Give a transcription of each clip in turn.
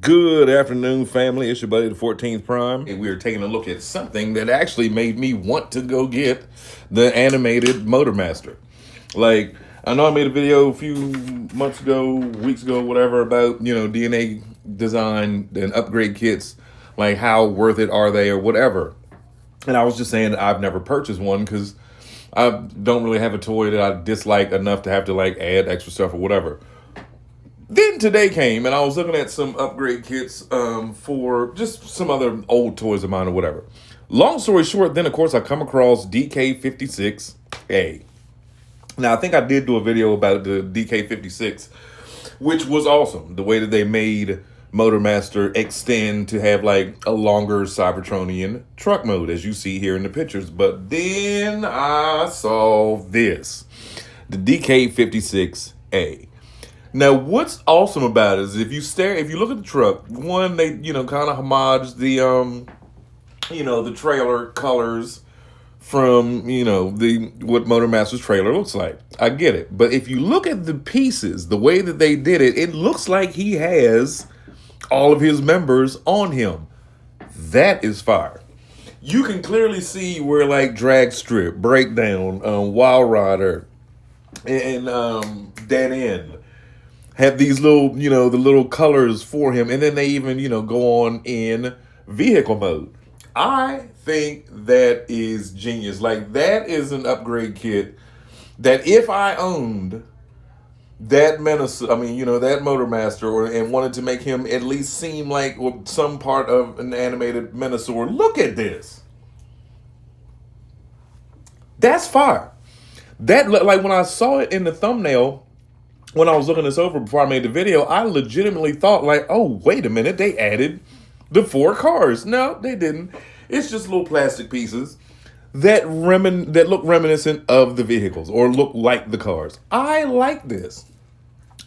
Good afternoon, family. It's your buddy, the 14th Prime. And we are taking a look at something that actually made me want to go get the animated Motormaster. Like, I know I made a video a few months ago, weeks ago, whatever, about, DNA design and upgrade kits. Like, how worth it are they or whatever. And I was just saying that I've never purchased one because I don't really have a toy that I dislike enough to have to, add extra stuff or whatever. Then today came, and I was looking at some upgrade kits for just some other old toys of mine or whatever. Long story short, then, of course, I come across DK56A. Now, I think I did do a video about the DK56, which was awesome. The way that they made Motormaster extend to have, a longer Cybertronian truck mode, as you see here in the pictures. But then I saw this, the DK56A. Now, what's awesome about it is if you look at the truck, one, they, kind of homage the, the trailer colors from, what Motormaster's trailer looks like. I get it. But if you look at the pieces, the way that they did it, it looks like he has all of his members on him. That is fire. You can clearly see where, Drag Strip, Breakdown, Wild Rider, and Dead End have these little, the little colors for him. And then they even, go on in vehicle mode. I think that is genius. That is an upgrade kit that if I owned that menace, that Motormaster, and wanted to make him at least seem like some part of an animated Menasor, look at this. That's fire. That, when I saw it in the thumbnail, when I was looking this over before I made the video, I legitimately thought, oh, wait a minute, they added the 4 cars. No, they didn't. It's just little plastic pieces that look reminiscent of the vehicles or look like the cars. I like this.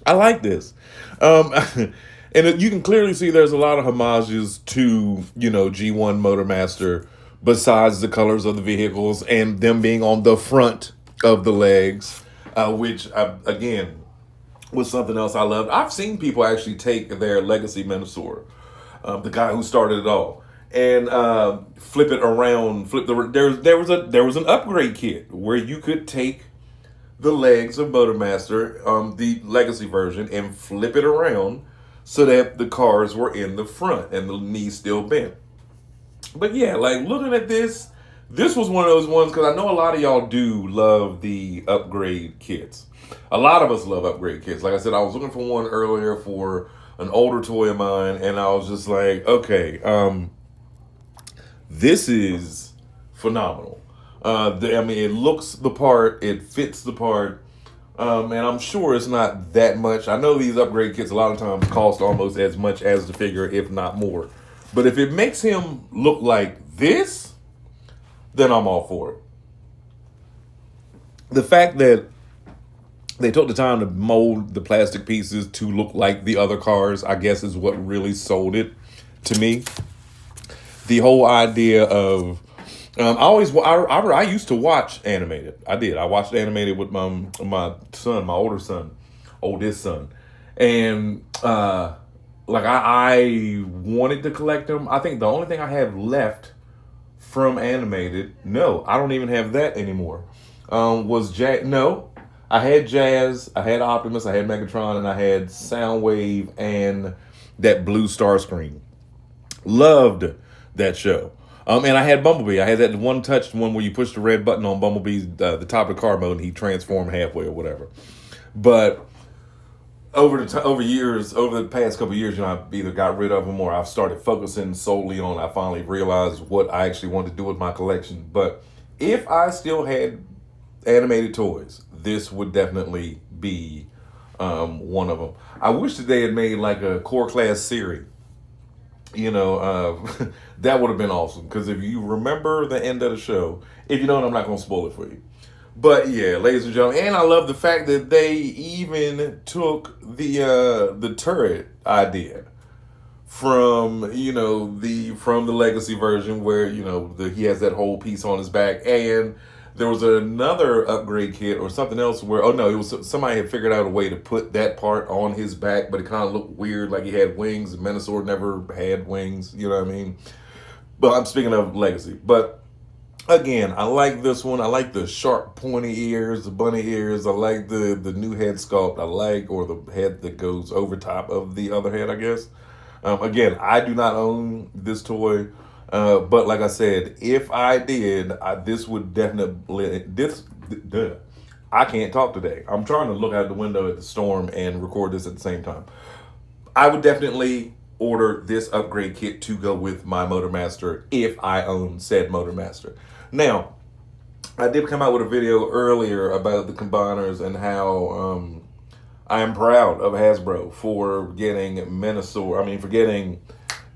And you can clearly see there's a lot of homages to, G1 Motormaster, besides the colors of the vehicles and them being on the front of the legs, which, again, was something else I loved. I've seen people actually take their Legacy Menasor, the guy who started it all, and flip it around. There was an upgrade kit where you could take the legs of Motormaster, the Legacy version, and flip it around so that the cars were in the front and the knees still bent. But yeah, looking at this was one of those ones, because I know a lot of y'all do love the upgrade kits. A lot of us love upgrade kits. Like I said, I was looking for one earlier for an older toy of mine, and I was just like, okay, this is phenomenal. It looks the part, it fits the part, and I'm sure it's not that much. I know these upgrade kits a lot of times cost almost as much as the figure, if not more. But if it makes him look like this, then I'm all for it. The fact that they took the time to mold the plastic pieces to look like the other cars, I guess, is what really sold it to me. The whole idea of, I used to watch animated. I did. I watched animated with my son, my oldest son. And, I wanted to collect them. I think the only thing I have left from animated, no, I don't even have that anymore, was No, I had Jazz, I had Optimus, I had Megatron, and I had Soundwave and that blue Starscream. Loved that show. And I had Bumblebee. I had that one-touched one where you push the red button on Bumblebee's the top of the car mode and he transformed halfway or whatever. But over the past couple of years, I've either got rid of them or I've started focusing solely on. I finally realized what I actually wanted to do with my collection. But if I still had animated toys, this would definitely be one of them. I wish that they had made a core class series. That would have been awesome. Because if you remember the end of the show, if you don't, I'm not going to spoil it for you. But yeah, ladies and gentlemen, and I love the fact that they even took the turret idea from the Legacy version, where he has that whole piece on his back, and There was another upgrade kit or something else where, oh no, it was somebody had figured out a way to put that part on his back, but it kind of looked weird, like he had wings. Minosaur never had wings, you know what I mean? But I'm speaking of Legacy. But again, I like this one. I like the sharp, pointy ears, the bunny ears. I like the new head sculpt. I like, or the head that goes over top of the other head, I guess. Again, I do not own this toy. But like I said, if I did, this would definitely, I can't talk today. I'm trying to look out the window at the storm and record this at the same time. I would definitely order this upgrade kit to go with my Motormaster if I own said Motormaster. Now, I did come out with a video earlier about the combiners and how I am proud of Hasbro for getting for getting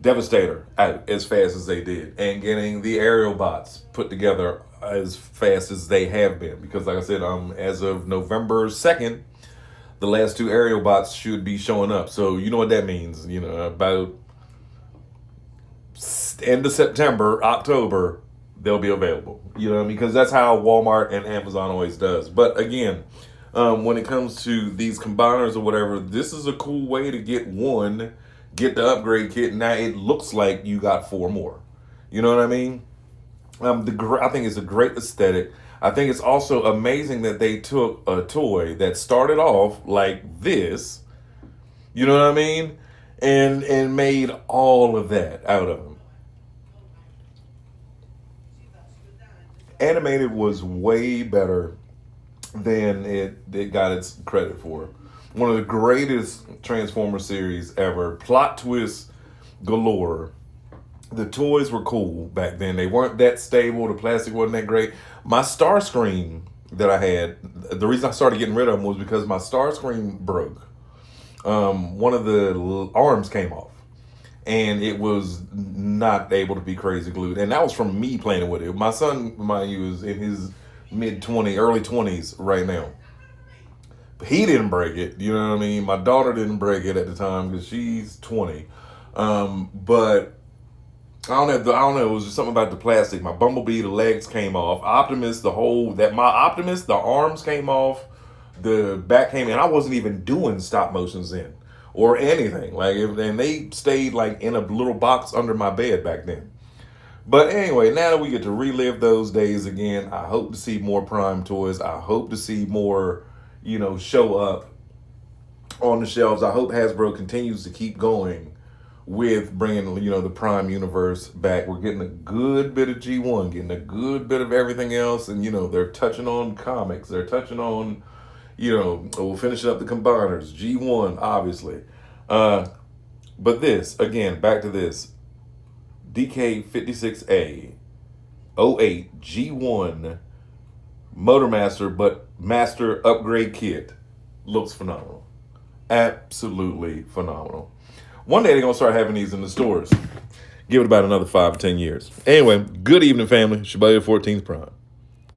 Devastator out as fast as they did and getting the aerial bots put together as fast as they have been. Because like I said, as of November 2nd, the last two aerial bots should be showing up. So you know what that means. You know, about end of September, October, they'll be available. You know what I mean? Because that's how Walmart and Amazon always does. But again, when it comes to these combiners or whatever, this is a cool way to get the upgrade kit. Now it looks like you got 4 more. You know what I mean? I think it's a great aesthetic. I think it's also amazing that they took a toy that started off like this, you know what I mean, and made all of that out of him. Animated was way better than it got its credit for. One of the greatest Transformer series ever. Plot twists galore. The toys were cool back then. They weren't that stable. The plastic wasn't that great. My Starscream that I had, the reason I started getting rid of them was because my Starscream broke. One of the arms came off. And it was not able to be crazy glued. And that was from me playing with it. My son, mind you, is in his early 20s right now. He didn't break it, you know what I mean? My daughter didn't break it at the time because she's 20. But I don't know. It was just something about the plastic. My Bumblebee, the legs came off. Optimus, the arms came off. The back came in. I wasn't even doing stop motions then or anything. And they stayed like in a little box under my bed back then. But anyway, now that we get to relive those days again, I hope to see more Prime toys. I hope to see more, show up on the shelves. I hope Hasbro continues to keep going with bringing, the Prime universe back. We're getting a good bit of G1, getting a good bit of everything else. And, they're touching on comics. They're touching on, we'll finish up the combiners. G1, obviously. But this, again, back to this. DK56A 08 G1 Motormaster, but Master Upgrade Kit looks phenomenal. Absolutely phenomenal. One day they're going to start having these in the stores. Give it about another 5 or 10 years. Anyway, good evening, family. It's your buddy, 14th Prime.